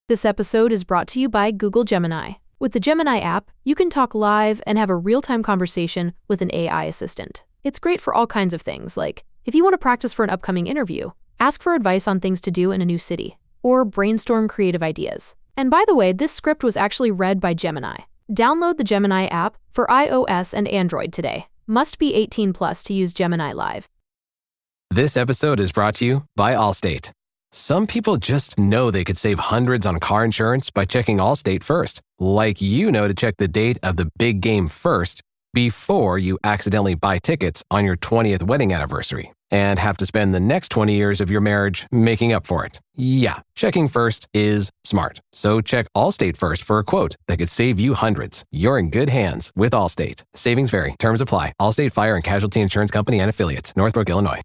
This episode is brought to you by Google Gemini. With the Gemini app, you can talk live and have a real-time conversation with an AI assistant. It's great for all kinds of things, like if you want to practice for an upcoming interview, ask for advice on things to do in a new city, or brainstorm creative ideas. And by the way, this script was actually read by Gemini. Download the Gemini app for iOS and Android today. Must be 18 plus to use Gemini Live. This episode is brought to you by Allstate. Some people just know they could save hundreds on car insurance by checking Allstate first. Like you know to check the date of the big game first before you accidentally buy tickets on your 20th wedding anniversary and have to spend the next 20 years of your marriage making up for it. Yeah, checking first is smart. So check Allstate first for a quote that could save you hundreds. You're in good hands with Allstate. Savings vary. Terms apply. Allstate Fire and Casualty Insurance Company and Affiliates. Northbrook, Illinois.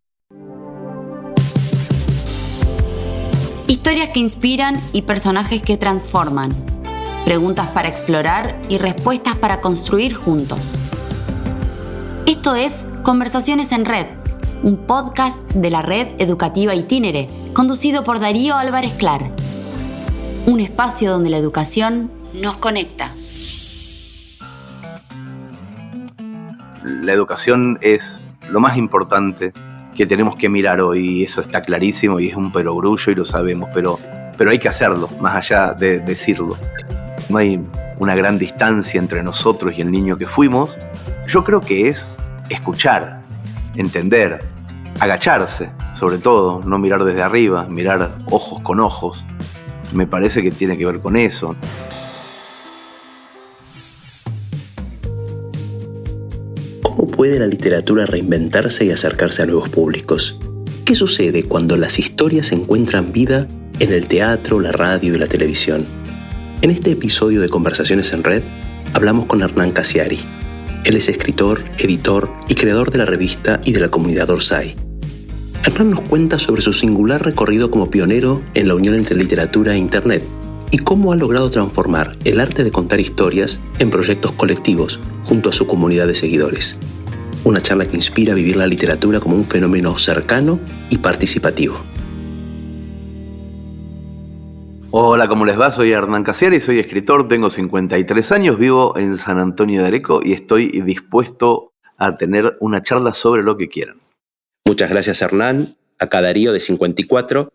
Historias que inspiran y personajes que transforman. Preguntas para explorar y respuestas para construir juntos. Esto es Conversaciones en Red, un podcast de la Red Educativa Itinere, conducido por Darío Álvarez Clar. Un espacio donde la educación nos conecta. La educación es lo más importante que tenemos que mirar hoy, y eso está clarísimo y es un perogrullo y lo sabemos, pero hay que hacerlo, más allá de decirlo. No hay una gran distancia entre nosotros y el niño que fuimos. Yo creo que es escuchar, entender, agacharse, sobre todo, no mirar desde arriba, mirar ojos con ojos. Me parece que tiene que ver con eso. ¿Cómo puede la literatura reinventarse y acercarse a nuevos públicos? ¿Qué sucede cuando las historias encuentran vida en el teatro, la radio y la televisión? En este episodio de Conversaciones en Red, hablamos con Hernán Casiari. Él es escritor, editor y creador de la revista y de la comunidad Orsay. Hernán nos cuenta sobre su singular recorrido como pionero en la unión entre literatura e internet y cómo ha logrado transformar el arte de contar historias en proyectos colectivos junto a su comunidad de seguidores. Una charla que inspira a vivir la literatura como un fenómeno cercano y participativo. Hola, ¿cómo les va? Soy Hernán Casiari, soy escritor, tengo 53 años, vivo en San Antonio de Areco y estoy dispuesto a tener una charla sobre lo que quieran. Muchas gracias, Hernán. Acá Darío, de 54.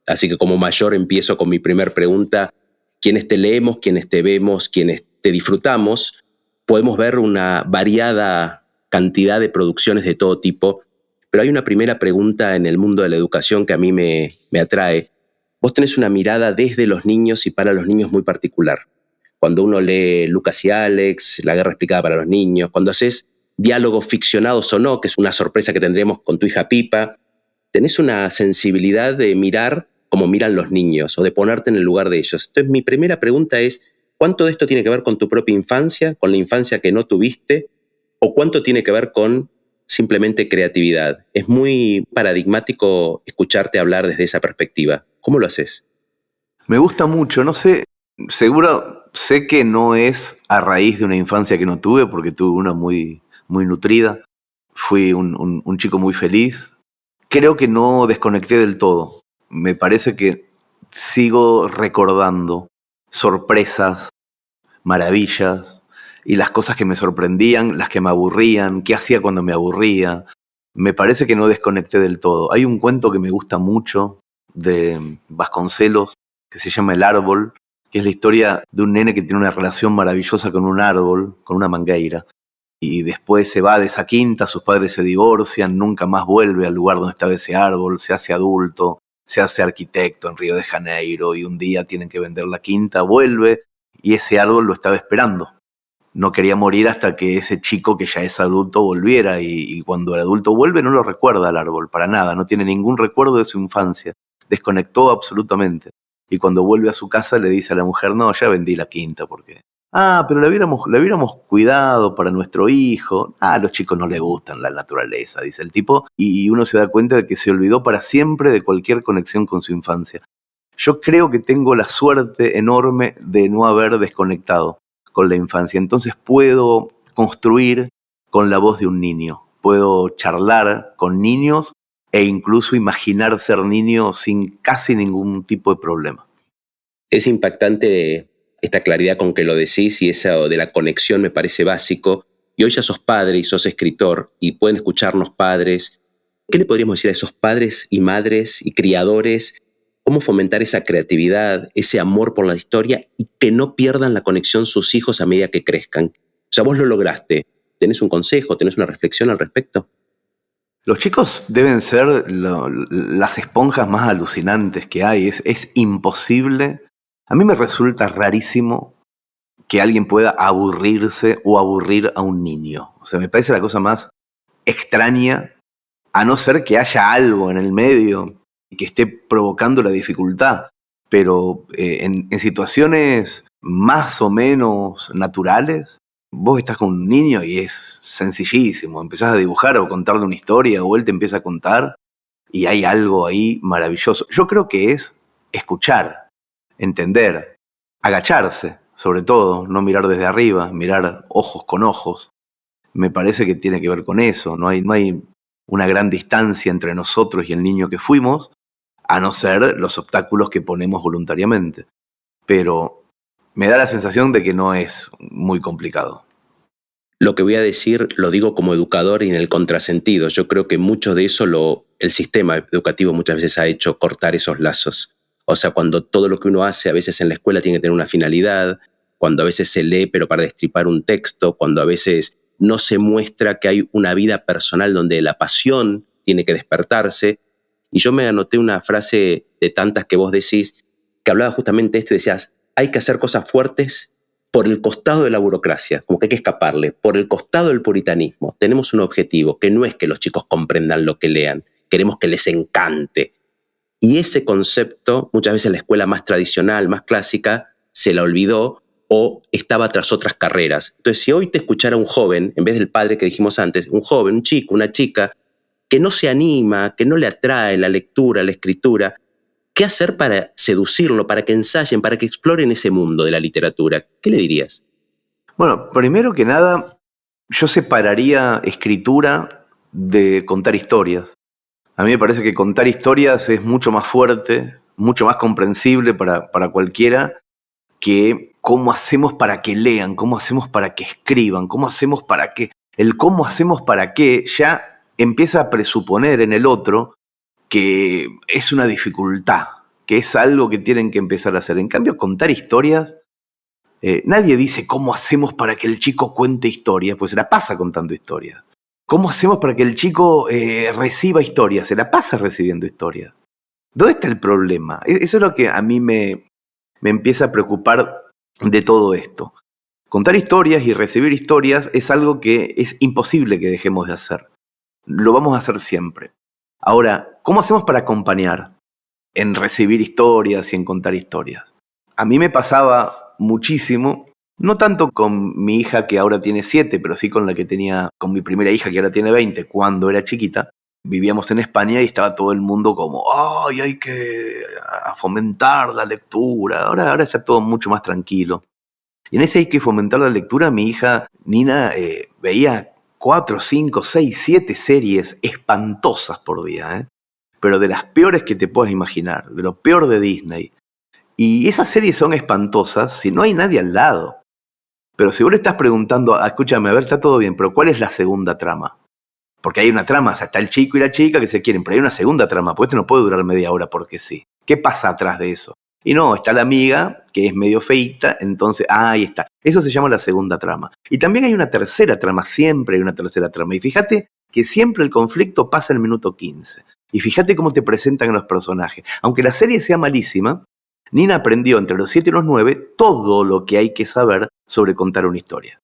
Así que como mayor empiezo con mi primer pregunta. Quienes te leemos, quienes te vemos, quienes te disfrutamos, podemos ver una variada cantidad de producciones de todo tipo, pero hay una primera pregunta en el mundo de la educación que a mí me atrae. Vos tenés una mirada desde los niños y para los niños muy particular. Cuando uno lee Lucas y Alex, La guerra explicada para los niños, cuando haces diálogos ficcionados o no, que es una sorpresa que tendremos con tu hija Pipa, tenés una sensibilidad de mirar como miran los niños o de ponerte en el lugar de ellos. Entonces mi primera pregunta es, ¿cuánto de esto tiene que ver con tu propia infancia, con la infancia que no tuviste, o cuánto tiene que ver con simplemente creatividad? Es muy paradigmático escucharte hablar desde esa perspectiva. ¿Cómo lo haces? Me gusta mucho, no sé, sé que no es a raíz de una infancia que no tuve, porque tuve una muy, muy nutrida. Fui un chico muy feliz. Creo que no desconecté del todo. Me parece que sigo recordando sorpresas, maravillas, y las cosas que me sorprendían, las que me aburrían, qué hacía cuando me aburría. Me parece que no desconecté del todo. Hay un cuento que me gusta mucho de Vasconcelos que se llama El árbol, que es la historia de un nene que tiene una relación maravillosa con un árbol, con una mangueira. Y después se va de esa quinta, sus padres se divorcian, nunca más vuelve al lugar donde estaba ese árbol, se hace adulto, se hace arquitecto en Río de Janeiro y un día tienen que vender la quinta, vuelve y ese árbol lo estaba esperando. No quería morir hasta que ese chico que ya es adulto volviera y cuando el adulto vuelve no lo recuerda al árbol, para nada, no tiene ningún recuerdo de su infancia, desconectó absolutamente. Y cuando vuelve a su casa le dice a la mujer, no, ya vendí la quinta porque... pero la hubiéramos cuidado para nuestro hijo. A los chicos no les gustan la naturaleza, dice el tipo, y uno se da cuenta de que se olvidó para siempre de cualquier conexión con su infancia. Yo creo que tengo la suerte enorme de no haber desconectado con la infancia, entonces puedo construir con la voz de un niño, puedo charlar con niños e incluso imaginar ser niño sin casi ningún tipo de problema. Es impactante esta claridad con que lo decís y eso de la conexión me parece básico. Y hoy ya sos padre y sos escritor y pueden escucharnos padres. ¿Qué le podríamos decir a esos padres y madres y criadores? ¿Cómo fomentar esa creatividad, ese amor por la historia y que no pierdan la conexión sus hijos a medida que crezcan? O sea, vos lo lograste. ¿Tenés un consejo? ¿Tenés una reflexión al respecto? Los chicos deben ser las esponjas más alucinantes que hay. Es imposible. A mí me resulta rarísimo que alguien pueda aburrirse o aburrir a un niño. O sea, me parece la cosa más extraña, a no ser que haya algo en el medio que esté provocando la dificultad. Pero en situaciones más o menos naturales, vos estás con un niño y es sencillísimo. Empezás a dibujar o contarle una historia o él te empieza a contar y hay algo ahí maravilloso. Yo creo que es escuchar, entender, agacharse, sobre todo, no mirar desde arriba, mirar ojos con ojos. Me parece que tiene que ver con eso. No hay una gran distancia entre nosotros y el niño que fuimos, a no ser los obstáculos que ponemos voluntariamente. Pero me da la sensación de que no es muy complicado. Lo que voy a decir lo digo como educador y en el contrasentido. Yo creo que mucho de eso el sistema educativo muchas veces ha hecho cortar esos lazos. O sea, cuando todo lo que uno hace a veces en la escuela tiene que tener una finalidad, cuando a veces se lee pero para destripar un texto, cuando a veces no se muestra que hay una vida personal donde la pasión tiene que despertarse. Y yo me anoté una frase de tantas que vos decís, que hablaba justamente de esto y decías, hay que hacer cosas fuertes por el costado de la burocracia, como que hay que escaparle, por el costado del puritanismo. Tenemos un objetivo, que no es que los chicos comprendan lo que lean, queremos que les encante. Y ese concepto, muchas veces la escuela más tradicional, más clásica, se la olvidó o estaba tras otras carreras. Entonces, si hoy te escuchara un joven, en vez del padre que dijimos antes, un joven, un chico, una chica, que no se anima, que no le atrae la lectura, la escritura, ¿qué hacer para seducirlo, para que ensayen, para que exploren ese mundo de la literatura? ¿Qué le dirías? Bueno, primero que nada, yo separaría escritura de contar historias. A mí me parece que contar historias es mucho más fuerte, mucho más comprensible para cualquiera que cómo hacemos para que lean, cómo hacemos para que escriban, cómo hacemos para que... El cómo hacemos para qué ya empieza a presuponer en el otro que es una dificultad, que es algo que tienen que empezar a hacer. En cambio, contar historias, nadie dice cómo hacemos para que el chico cuente historias, pues se la pasa contando historias. ¿Cómo hacemos para que el chico reciba historias? Se la pasa recibiendo historias. ¿Dónde está el problema? Eso es lo que a mí me empieza a preocupar de todo esto. Contar historias y recibir historias es algo que es imposible que dejemos de hacer. Lo vamos a hacer siempre. Ahora, ¿cómo hacemos para acompañar en recibir historias y en contar historias? A mí me pasaba muchísimo, no tanto con mi hija que ahora tiene 7, pero sí con la que tenía, con mi primera hija que ahora tiene 20, cuando era chiquita. Vivíamos en España y estaba todo el mundo como, ¡ay, hay que fomentar la lectura! Ahora está todo mucho más tranquilo. Y en ese hay que fomentar la lectura, mi hija Nina veía 4, 5, 6, 7 series espantosas por día, pero de las peores que te puedas imaginar, de lo peor de Disney. Y esas series son espantosas si no hay nadie al lado. Pero si vos le estás preguntando, escúchame, a ver, está todo bien, pero ¿cuál es la segunda trama? Porque hay una trama, o sea, está el chico y la chica que se quieren, pero hay una segunda trama, porque esto no puede durar media hora porque sí. ¿Qué pasa atrás de eso? Y no, está la amiga, que es medio feita, entonces, ahí está. Eso se llama la segunda trama. Y también hay una tercera trama, siempre hay una tercera trama. Y fíjate que siempre el conflicto pasa en el minuto 15. Y fíjate cómo te presentan a los personajes. Aunque la serie sea malísima, Nina aprendió entre los 7 y los 9 todo lo que hay que saber sobre contar una historia.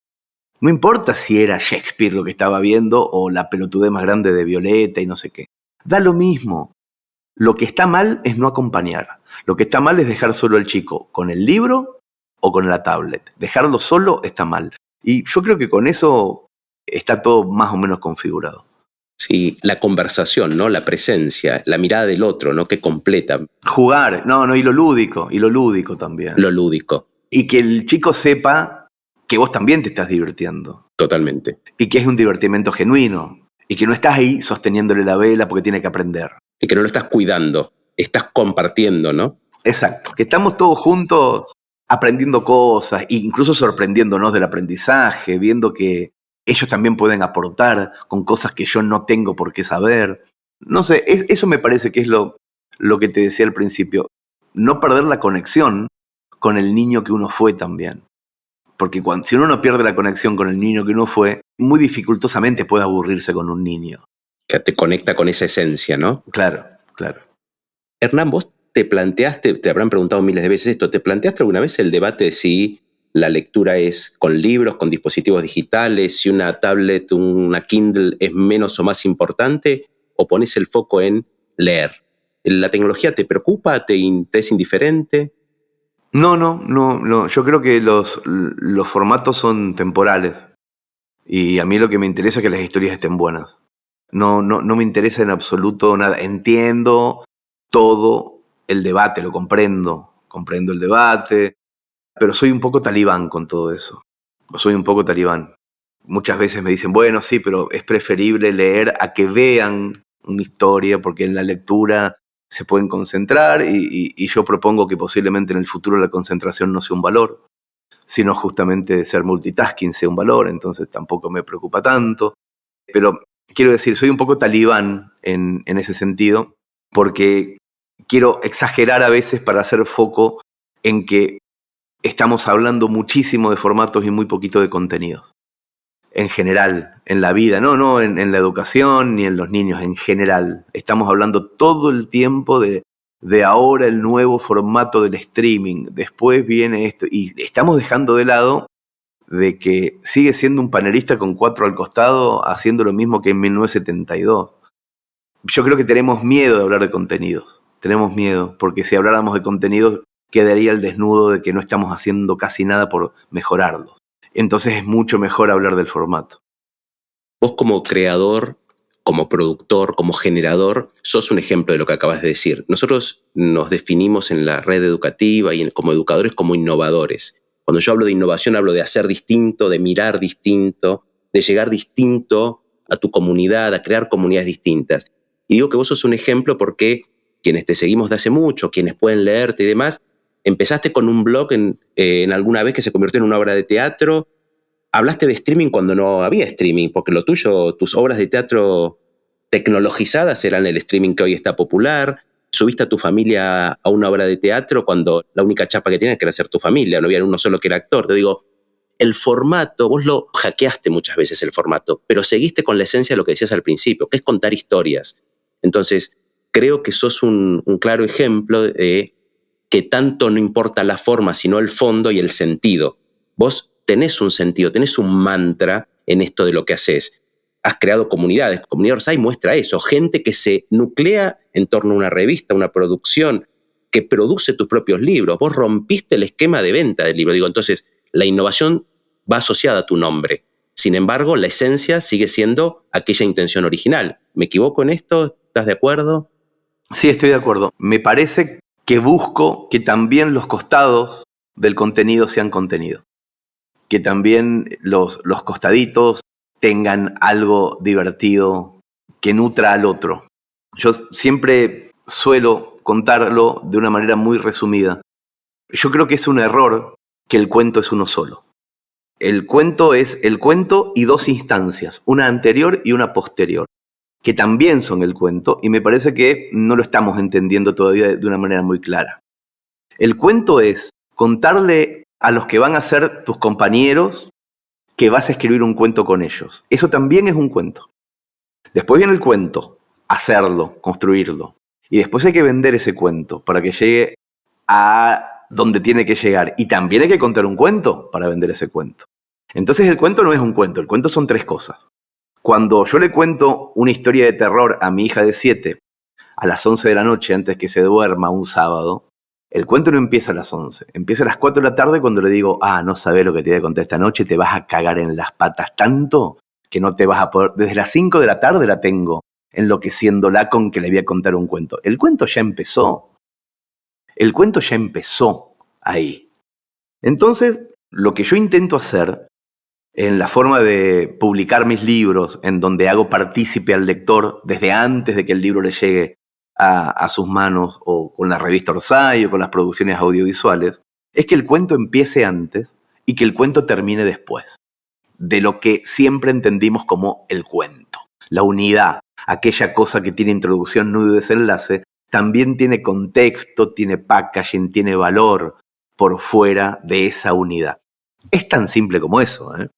No importa si era Shakespeare lo que estaba viendo o la pelotudez más grande de Violeta y no sé qué. Da lo mismo. Lo que está mal es no acompañar. Lo que está mal es dejar solo al chico con el libro o con la tablet. Dejarlo solo está mal. Y yo creo que con eso está todo más o menos configurado. Sí, la conversación, ¿no? La presencia, la mirada del otro, ¿no? Que completa. Jugar, y lo lúdico también. Lo lúdico. Y que el chico sepa que vos también te estás divirtiendo. Totalmente. Y que es un divertimento genuino. Y que no estás ahí sosteniéndole la vela porque tiene que aprender. Y que no lo estás cuidando, estás compartiendo, ¿no? Exacto, que estamos todos juntos aprendiendo cosas, e incluso sorprendiéndonos del aprendizaje, viendo que ellos también pueden aportar con cosas que yo no tengo por qué saber. No sé, eso me parece que es lo que te decía al principio. No perder la conexión con el niño que uno fue también. Porque si uno no pierde la conexión con el niño que uno fue, muy dificultosamente puede aburrirse con un niño. Que te conecta con esa esencia, ¿no? Claro, claro. Hernán, vos te planteaste, te habrán preguntado miles de veces esto, ¿te planteaste alguna vez el debate de si la lectura es con libros, con dispositivos digitales, si una tablet, una Kindle es menos o más importante, o pones el foco en leer? ¿La tecnología te preocupa, te es indiferente? No. Yo creo que los formatos son temporales. Y a mí lo que me interesa es que las historias estén buenas. No me interesa en absoluto nada. Entiendo todo el debate, lo comprendo el debate, pero soy un poco talibán con todo eso. Soy un poco talibán. Muchas veces me dicen, bueno, sí, pero es preferible leer a que vean una historia, porque en la lectura se pueden concentrar y yo propongo que posiblemente en el futuro la concentración no sea un valor, sino justamente ser multitasking sea un valor, entonces tampoco me preocupa tanto. Pero quiero decir, soy un poco talibán en ese sentido, porque quiero exagerar a veces para hacer foco en que estamos hablando muchísimo de formatos y muy poquito de contenidos. En general, en la vida, no en la educación ni en los niños, en general. Estamos hablando todo el tiempo de ahora el nuevo formato del streaming, después viene esto, y estamos dejando de lado de que sigue siendo un panelista con 4 al costado haciendo lo mismo que en 1972. Yo creo que tenemos miedo de hablar de contenidos, tenemos miedo, porque si habláramos de contenidos quedaría el desnudo de que no estamos haciendo casi nada por mejorarlos. Entonces es mucho mejor hablar del formato. Vos como creador, como productor, como generador, sos un ejemplo de lo que acabas de decir. Nosotros nos definimos en la red educativa y como educadores como innovadores. Cuando yo hablo de innovación, hablo de hacer distinto, de mirar distinto, de llegar distinto a tu comunidad, a crear comunidades distintas. Y digo que vos sos un ejemplo porque quienes te seguimos de hace mucho, quienes pueden leerte y demás, empezaste con un blog en alguna vez que se convirtió en una obra de teatro. Hablaste de streaming cuando no había streaming, porque lo tuyo, tus obras de teatro tecnologizadas eran el streaming que hoy está popular. Subiste a tu familia a una obra de teatro cuando la única chapa que tenías era ser tu familia, no había uno solo que era actor. Te digo, el formato, vos lo hackeaste muchas veces el formato, pero seguiste con la esencia de lo que decías al principio, que es contar historias. Entonces, creo que sos un claro ejemplo de que tanto no importa la forma, sino el fondo y el sentido. Vos tenés un sentido, tenés un mantra en esto de lo que haces. Has creado comunidades. Comunidad Orsay muestra eso. Gente que se nuclea en torno a una revista, una producción, que produce tus propios libros. Vos rompiste el esquema de venta del libro. Digo, entonces, la innovación va asociada a tu nombre. Sin embargo, la esencia sigue siendo aquella intención original. ¿Me equivoco en esto? ¿Estás de acuerdo? Sí, estoy de acuerdo. Me parece que busco que también los costados del contenido sean contenido. Que también los costaditos tengan algo divertido que nutra al otro. Yo siempre suelo contarlo de una manera muy resumida. Yo creo que es un error que el cuento es uno solo. El cuento es el cuento y 2 instancias, una anterior y una posterior, que también son el cuento, y me parece que no lo estamos entendiendo todavía de una manera muy clara. El cuento es contarle a los que van a ser tus compañeros que vas a escribir un cuento con ellos. Eso también es un cuento. Después viene el cuento, hacerlo, construirlo. Y después hay que vender ese cuento para que llegue a donde tiene que llegar. Y también hay que contar un cuento para vender ese cuento. Entonces el cuento no es un cuento, el cuento son 3 cosas. Cuando yo le cuento una historia de terror a mi hija de 7 a las 11 de la noche antes que se duerma un sábado, el cuento no empieza a las 11, empieza a las 4 de la tarde cuando le digo, no sabés lo que te voy a contar esta noche, te vas a cagar en las patas tanto que no te vas a poder... Desde las 5 de la tarde la tengo enloqueciéndola con que le voy a contar un cuento. El cuento ya empezó. El cuento ya empezó ahí. Entonces, lo que yo intento hacer en la forma de publicar mis libros, en donde hago partícipe al lector desde antes de que el libro le llegue a sus manos, o con la revista Orsay o con las producciones audiovisuales, es que el cuento empiece antes y que el cuento termine después de lo que siempre entendimos como el cuento. La unidad, aquella cosa que tiene introducción, nudo y desenlace, también tiene contexto, tiene packaging, tiene valor por fuera de esa unidad. Es tan simple como eso, ¿eh?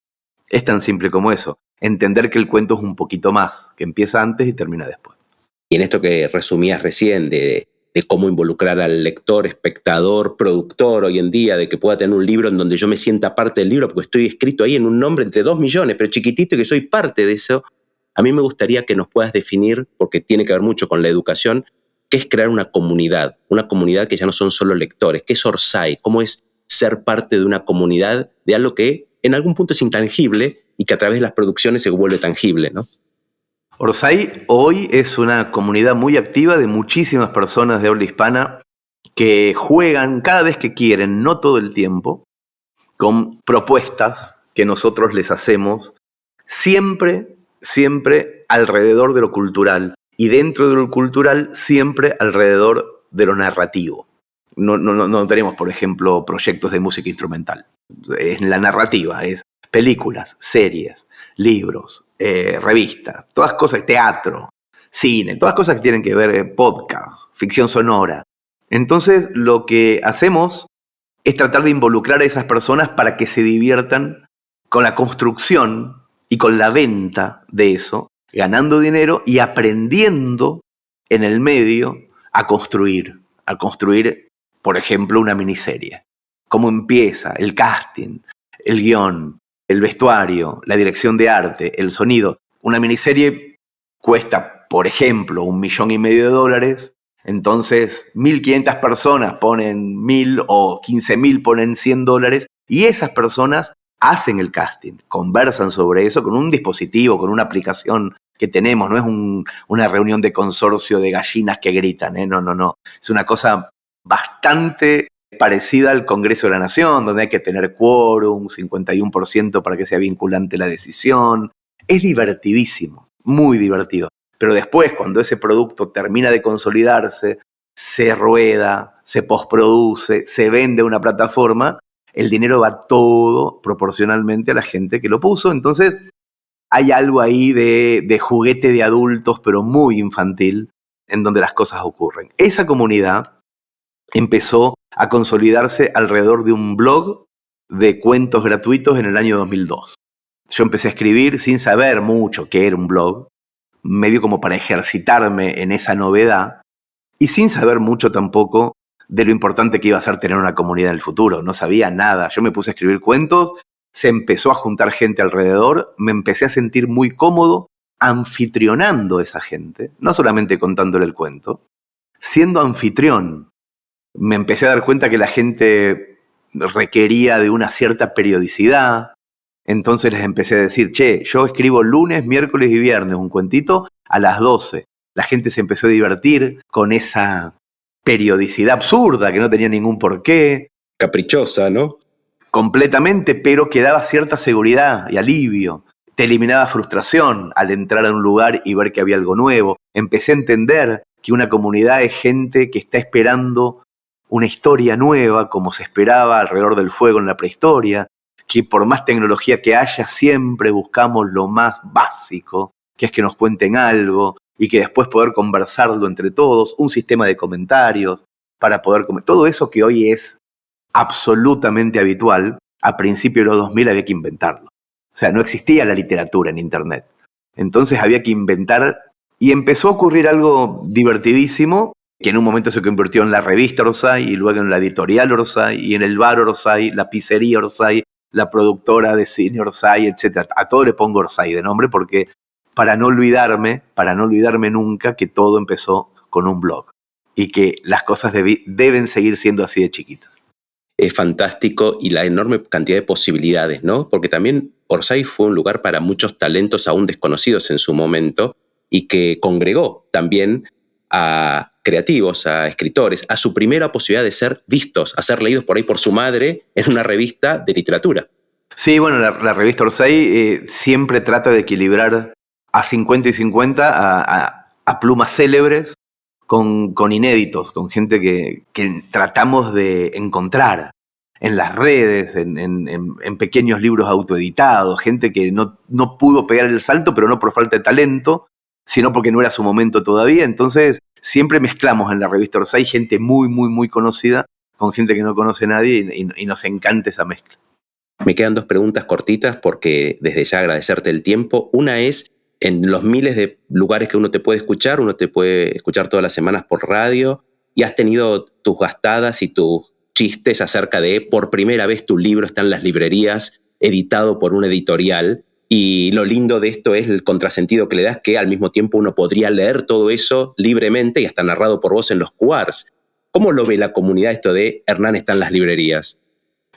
Es tan simple como eso. Entender que el cuento es un poquito más, que empieza antes y termina después. Y en esto que resumías recién de cómo involucrar al lector, espectador, productor hoy en día, de que pueda tener un libro en donde yo me sienta parte del libro, porque estoy escrito ahí en un nombre entre 2 millones, pero chiquitito, y que soy parte de eso. A mí me gustaría que nos puedas definir, porque tiene que ver mucho con la educación, qué es crear una comunidad que ya no son solo lectores. ¿Qué es Orsay? ¿Cómo es ser parte de una comunidad de algo que en algún punto es intangible y que a través de las producciones se vuelve tangible, ¿no? Orsay hoy es una comunidad muy activa de muchísimas personas de habla hispana que juegan cada vez que quieren, no todo el tiempo, con propuestas que nosotros les hacemos, siempre alrededor de lo cultural, y dentro de lo cultural siempre alrededor de lo narrativo. No tenemos, por ejemplo, proyectos de música instrumental. Es la narrativa, es películas, series, libros, revistas, todas cosas, teatro, cine, todas cosas que tienen que ver, podcast, ficción sonora. Entonces, lo que hacemos es tratar de involucrar a esas personas para que se diviertan con la construcción y con la venta de eso, ganando dinero y aprendiendo en el medio a construir, por ejemplo, una miniserie. Cómo empieza, el casting, el guión, el vestuario, la dirección de arte, el sonido. Una miniserie cuesta, por ejemplo, $1,5 millones. Entonces, 1.500 personas ponen 1.000 o 15.000 ponen $100 y esas personas hacen el casting, conversan sobre eso con un dispositivo, con una aplicación que tenemos. No es una reunión de consorcio de gallinas que gritan, ¿eh? No. Es una cosa bastante parecida al Congreso de la Nación, donde hay que tener quórum, 51% para que sea vinculante la decisión. Es divertidísimo, muy divertido. Pero después, cuando ese producto termina de consolidarse, se rueda, se postproduce, se vende a una plataforma, el dinero va todo proporcionalmente a la gente que lo puso. Entonces, hay algo ahí de juguete de adultos, pero muy infantil, en donde las cosas ocurren. Esa comunidad empezó a consolidarse alrededor de un blog de cuentos gratuitos en el año 2002. Yo empecé a escribir sin saber mucho qué era un blog, medio como para ejercitarme en esa novedad, y sin saber mucho tampoco de lo importante que iba a ser tener una comunidad en el futuro. No sabía nada. Yo me puse a escribir cuentos, se empezó a juntar gente alrededor, me empecé a sentir muy cómodo anfitrionando a esa gente, no solamente contándole el cuento, siendo anfitrión. Me empecé a dar cuenta que la gente requería de una cierta periodicidad. Entonces les empecé a decir, che, yo escribo lunes, miércoles y viernes un cuentito a las 12. La gente se empezó a divertir con esa periodicidad absurda que no tenía ningún porqué. Caprichosa, ¿no? Completamente, pero que daba cierta seguridad y alivio. Te eliminaba frustración al entrar a un lugar y ver que había algo nuevo. Empecé a entender que una comunidad es gente que está esperando una historia nueva, como se esperaba alrededor del fuego en la prehistoria, que por más tecnología que haya, siempre buscamos lo más básico, que es que nos cuenten algo y que después poder conversarlo entre todos, un sistema de comentarios para poder todo eso que hoy es absolutamente habitual. A principios de los 2000 había que inventarlo. O sea, no existía la literatura en Internet. Entonces había que inventar, y empezó a ocurrir algo divertidísimo, que en un momento se convirtió en la revista Orsay, y luego en la editorial Orsay, y en el bar Orsay, la pizzería Orsay, la productora de cine Orsay, etc. A todo le pongo Orsay de nombre porque para no olvidarme nunca que todo empezó con un blog y que las cosas deben seguir siendo así de chiquitas. Es fantástico, y la enorme cantidad de posibilidades, ¿no? Porque también Orsay fue un lugar para muchos talentos aún desconocidos en su momento y que congregó también a creativos, a escritores, a su primera posibilidad de ser vistos, a ser leídos por ahí por su madre en una revista de literatura. Sí, bueno, la revista Orsay siempre trata de equilibrar a 50 y 50 a plumas célebres con inéditos, con gente que tratamos de encontrar en las redes, en pequeños libros autoeditados, gente que no pudo pegar el salto, pero no por falta de talento, sino porque no era su momento todavía. Entonces, siempre mezclamos en la revista Orsay gente muy, muy, muy conocida con gente que no conoce a nadie y nos encanta esa mezcla. Me quedan 2 preguntas cortitas porque desde ya agradecerte el tiempo. Una es, en los miles de lugares que uno te puede escuchar todas las semanas por radio, y has tenido tus gastadas y tus chistes acerca de, por primera vez tu libro está en las librerías, editado por una editorial, y lo lindo de esto es el contrasentido que le das, que al mismo tiempo uno podría leer todo eso libremente y hasta narrado por vos en los QARs. ¿Cómo lo ve la comunidad esto de Hernán está en las librerías?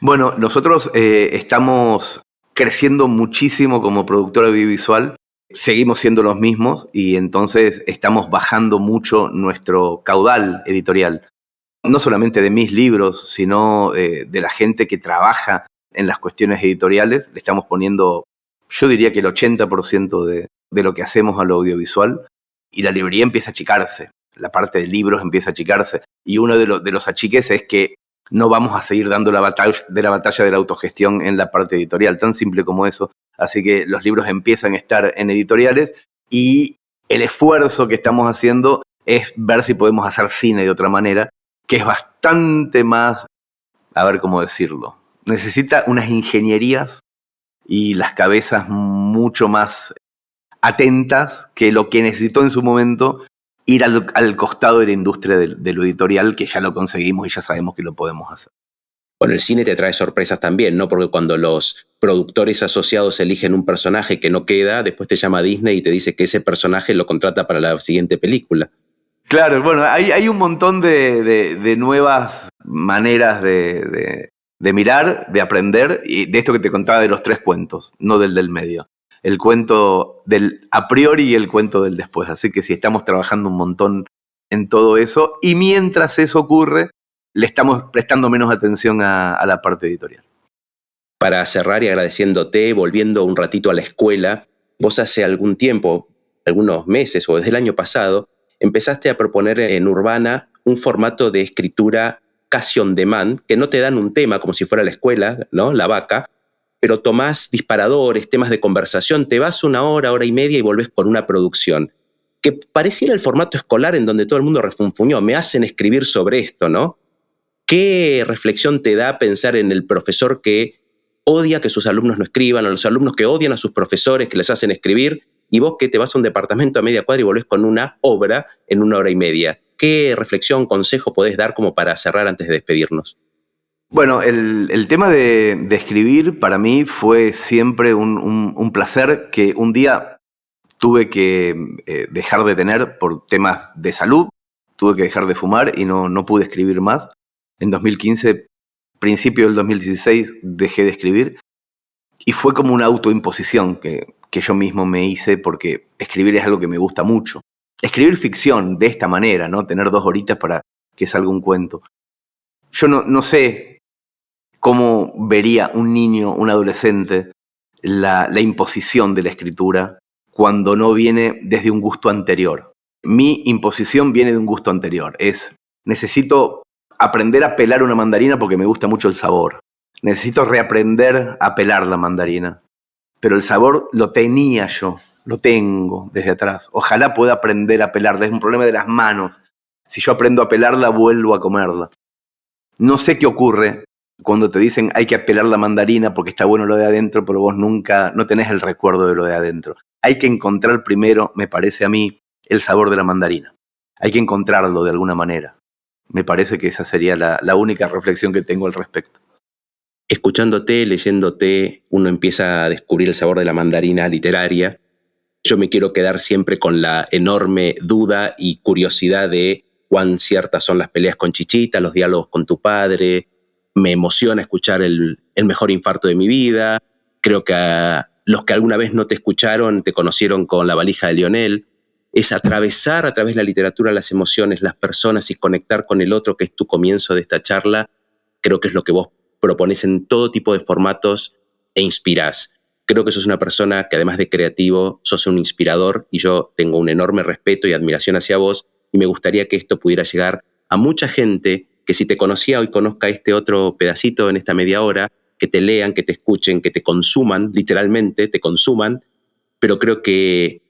Bueno, nosotros estamos creciendo muchísimo como productor audiovisual, seguimos siendo los mismos y entonces estamos bajando mucho nuestro caudal editorial. No solamente de mis libros, sino de la gente que trabaja en las cuestiones editoriales. Le estamos poniendo, yo diría que el 80% de lo que hacemos a lo audiovisual, y la librería empieza a achicarse, la parte de libros empieza a achicarse. Y uno de los achiques es que no vamos a seguir dando la batalla de la autogestión en la parte editorial, tan simple como eso. Así que los libros empiezan a estar en editoriales y el esfuerzo que estamos haciendo es ver si podemos hacer cine de otra manera, que es bastante más, a ver cómo decirlo, necesita unas ingenierías y las cabezas mucho más atentas que lo que necesitó en su momento ir al costado de la industria de lo editorial, que ya lo conseguimos y ya sabemos que lo podemos hacer. Bueno, el cine te trae sorpresas también, ¿no? Porque cuando los productores asociados eligen un personaje que no queda, después te llama Disney y te dice que ese personaje lo contrata para la siguiente película. Claro, bueno, hay un montón de nuevas maneras de mirar, de aprender, y de esto que te contaba de los 3 cuentos, no del medio. El cuento del a priori y el cuento del después. Así que sí, estamos trabajando un montón en todo eso. Y mientras eso ocurre, le estamos prestando menos atención a la parte editorial. Para cerrar y agradeciéndote, volviendo un ratito a la escuela, vos hace algún tiempo, algunos meses o desde el año pasado, empezaste a proponer en Urbana un formato de escritura casi on demand, que no te dan un tema como si fuera la escuela, ¿no? La vaca, pero tomás disparadores, temas de conversación, te vas 1 hora, hora y media y volvés con una producción. Que pareciera el formato escolar en donde todo el mundo refunfuñó, me hacen escribir sobre esto, ¿no? ¿Qué reflexión te da pensar en el profesor que odia que sus alumnos no escriban, o los alumnos que odian a sus profesores que les hacen escribir, y vos que te vas a un departamento a media cuadra y volvés con una obra en 1 hora y media? ¿Qué reflexión, consejo podés dar como para cerrar antes de despedirnos? Bueno, el tema de escribir para mí fue siempre un placer que un día tuve que dejar de tener por temas de salud, tuve que dejar de fumar y no pude escribir más. En 2015, principio del 2016, dejé de escribir y fue como una autoimposición que yo mismo me hice porque escribir es algo que me gusta mucho. Escribir ficción de esta manera, ¿no? Tener 2 horitas para que salga un cuento. Yo no sé cómo vería un niño, un adolescente, la imposición de la escritura cuando no viene desde un gusto anterior. Mi imposición viene de un gusto anterior. Necesito aprender a pelar una mandarina porque me gusta mucho el sabor. Necesito reaprender a pelar la mandarina. Pero el sabor lo tenía yo, lo tengo desde atrás. Ojalá pueda aprender a pelarla. Es un problema de las manos. Si yo aprendo a pelarla, vuelvo a comerla. No sé qué ocurre cuando te dicen hay que pelar la mandarina porque está bueno lo de adentro, pero vos nunca, no tenés el recuerdo de lo de adentro. Hay que encontrar primero, me parece a mí, el sabor de la mandarina. Hay que encontrarlo de alguna manera. Me parece que esa sería la única reflexión que tengo al respecto. Escuchándote, leyéndote, uno empieza a descubrir el sabor de la mandarina literaria. Yo me quiero quedar siempre con la enorme duda y curiosidad de cuán ciertas son las peleas con Chichita, los diálogos con tu padre. Me emociona escuchar el mejor infarto de mi vida. Creo que a los que alguna vez no te escucharon, te conocieron con La valija de Lionel. Es atravesar a través de la literatura las emociones, las personas y conectar con el otro, que es tu comienzo de esta charla. Creo que es lo que vos propones en todo tipo de formatos e inspirás. Creo que sos una persona que además de creativo, sos un inspirador y yo tengo un enorme respeto y admiración hacia vos y me gustaría que esto pudiera llegar a mucha gente que si te conocía hoy conozca este otro pedacito en esta media hora, que te lean, que te escuchen, que te consuman, literalmente te consuman, pero creo que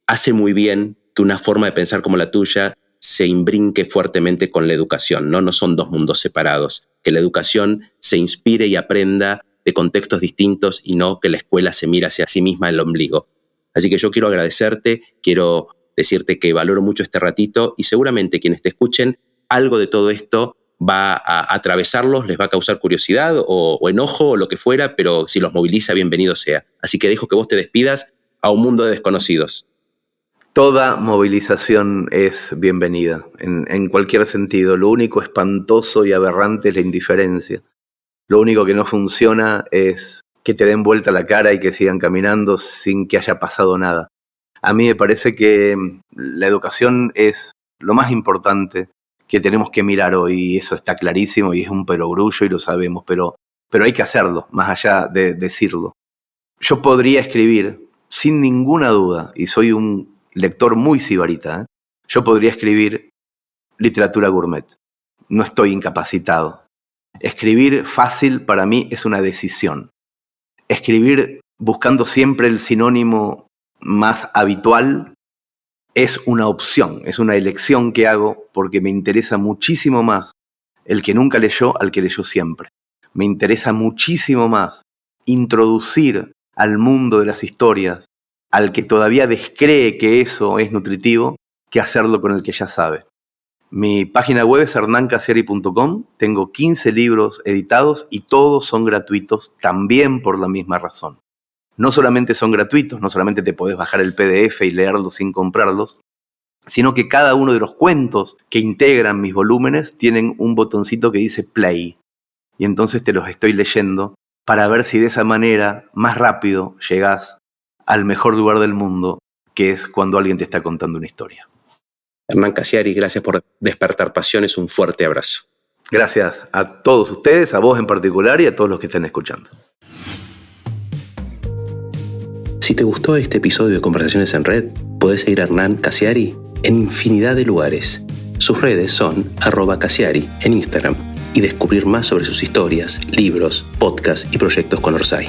hace muy bien que una forma de pensar como la tuya se imbrinque fuertemente con la educación, ¿no? No son dos mundos separados, que la educación se inspire y aprenda de contextos distintos y no que la escuela se mire hacia sí misma el ombligo. Así que yo quiero agradecerte, quiero decirte que valoro mucho este ratito y seguramente quienes te escuchen, algo de todo esto va a atravesarlos, les va a causar curiosidad o enojo o lo que fuera, pero si los moviliza, bienvenido sea. Así que dejo que vos te despidas a un mundo de desconocidos. Toda movilización es bienvenida, en cualquier sentido. Lo único espantoso y aberrante es la indiferencia. Lo único que no funciona es que te den vuelta la cara y que sigan caminando sin que haya pasado nada. A mí me parece que la educación es lo más importante que tenemos que mirar hoy, y eso está clarísimo y es un perogrullo y lo sabemos, pero hay que hacerlo, más allá de decirlo. Yo podría escribir, sin ninguna duda, y soy un lector muy sibarita, yo podría escribir literatura gourmet. No estoy incapacitado. Escribir fácil para mí es una decisión. Escribir buscando siempre el sinónimo más habitual es una opción, es una elección que hago porque me interesa muchísimo más el que nunca leyó al que leyó siempre. Me interesa muchísimo más introducir al mundo de las historias al que todavía descree que eso es nutritivo que hacerlo con el que ya sabe. Mi página web es hernancasiari.com, tengo 15 libros editados y todos son gratuitos también por la misma razón. No solamente son gratuitos, no solamente te podés bajar el PDF y leerlos sin comprarlos, sino que cada uno de los cuentos que integran mis volúmenes tienen un botoncito que dice play. Y entonces te los estoy leyendo para ver si de esa manera más rápido llegás al mejor lugar del mundo, que es cuando alguien te está contando una historia. Hernán Casiari, gracias por despertar pasiones. Un fuerte abrazo. Gracias a todos ustedes, a vos en particular y a todos los que estén escuchando. Si te gustó este episodio de Conversaciones en Red, podés seguir a Hernán Casiari en infinidad de lugares. Sus redes son @Casiari en Instagram y descubrir más sobre sus historias, libros, podcasts y proyectos con Orsay.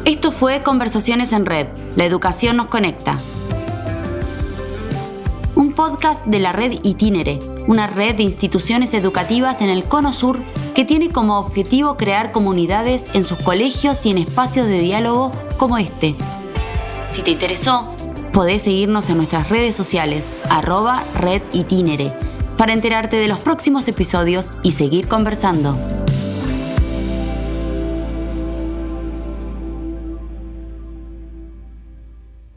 Esto fue Conversaciones en Red. La educación nos conecta. Un podcast de la red Itinere, una red de instituciones educativas en el Cono Sur que tiene como objetivo crear comunidades en sus colegios y en espacios de diálogo como este. Si te interesó, podés seguirnos en nuestras redes sociales, @RedItinere, para enterarte de los próximos episodios y seguir conversando.